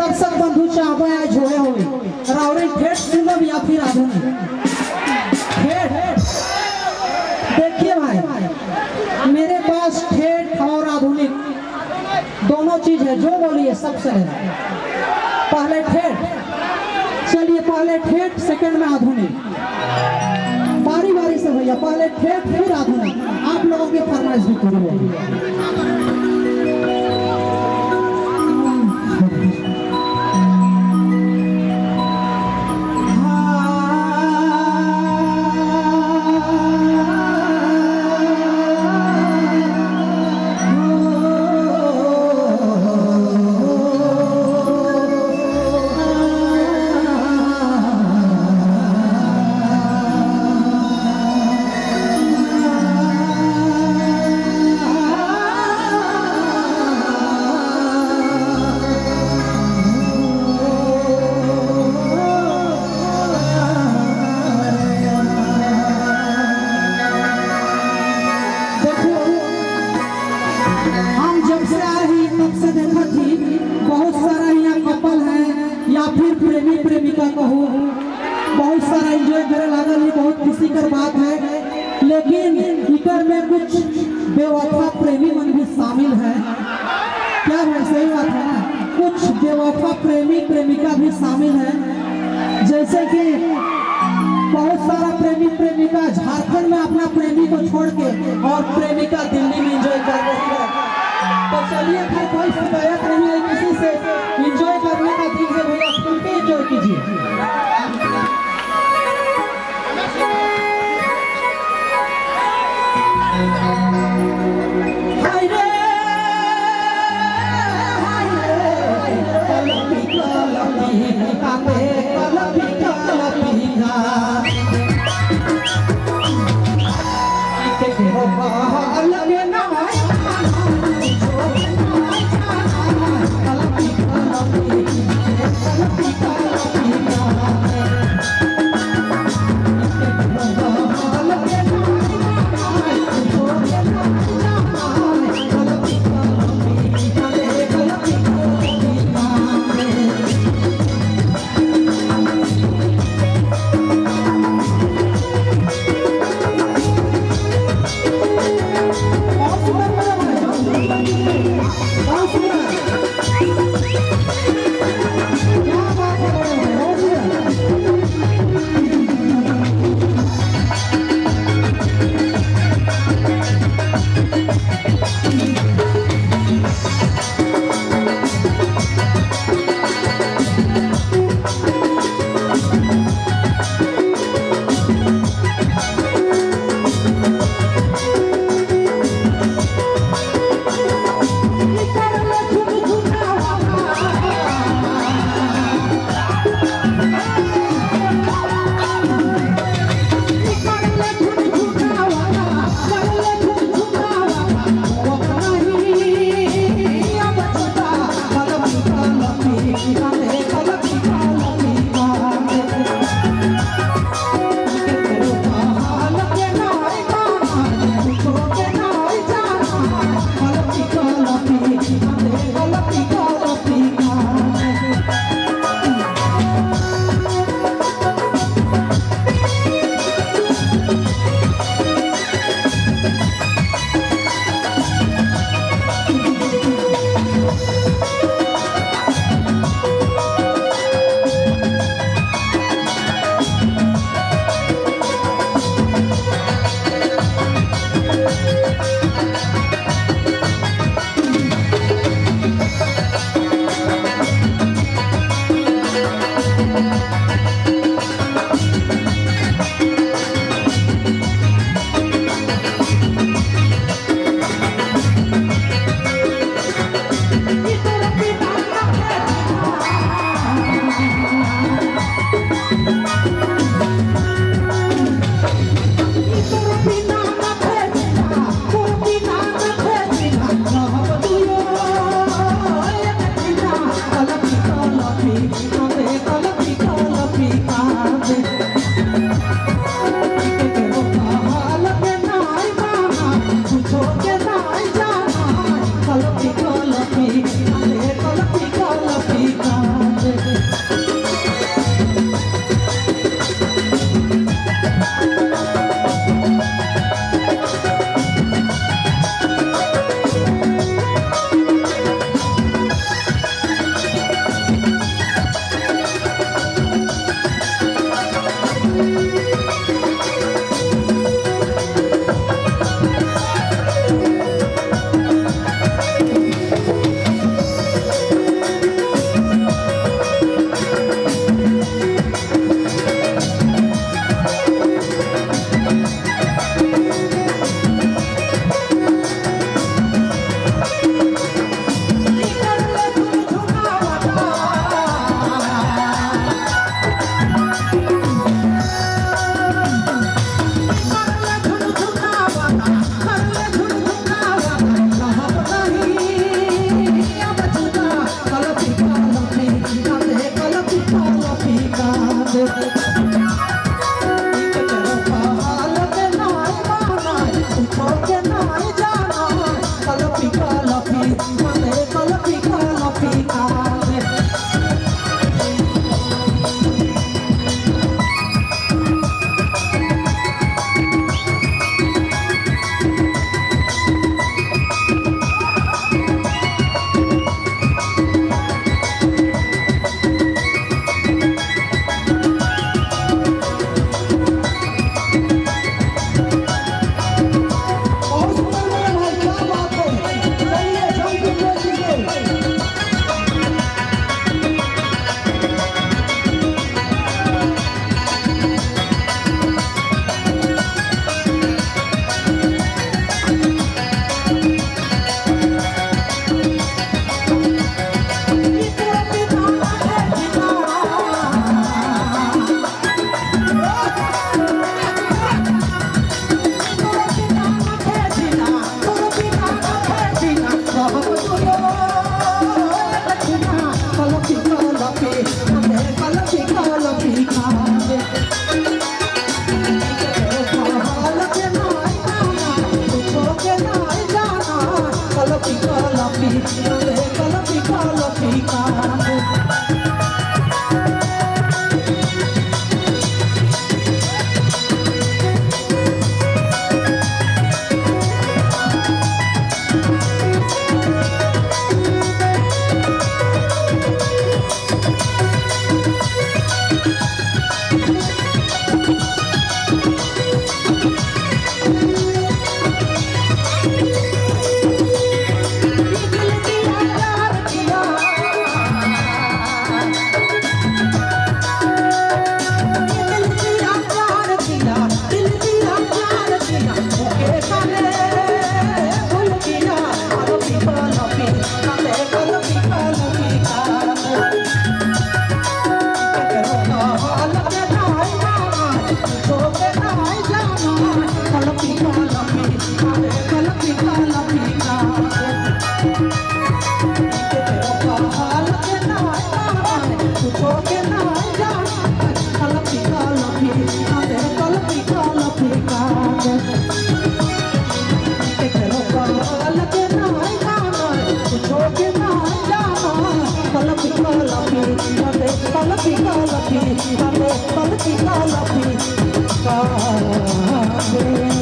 दर्शक बंधु चाहबे आज होए होए रावरी ठेठ सुनब या फिर आधुनिक ठेठ। देखिए भाई मेरे पास ठेठ और आधुनिक दोनों चीज है, जो बोलिए सबसे है। पहले ठेठ, चलिए पहले ठेठ सेकंड में आधुनिक, बारी बारी से भैया, पहले ठेठ फिर आधुनिक। आप लोगों की फरमाइश भी करिए। बहुत सारा यहाँ कपल है या फिर प्रेमी प्रेमिका कहो, बहुत सारा एंजॉय करे लागल, ये बहुत खुशी कर बात है। लेकिन इकर में कुछ बेवफा प्रेमी मन भी शामिल है। क्या है, सही बात है ना? कुछ बेवफा प्रेमी प्रेमिका भी शामिल है। जैसे कि बहुत सारा प्रेमी प्रेमिका झारखंड में अपना प्रेमी को छोड़ के और प्रेमिका दिल्ली में एंजॉय कर रही है। तो चलिए फिर कोई शिकायत नहीं है किसी से, एंजॉय करने का दिन है भैया, खुल के एंजॉय कीजिए। हमें कल फीका फीका Love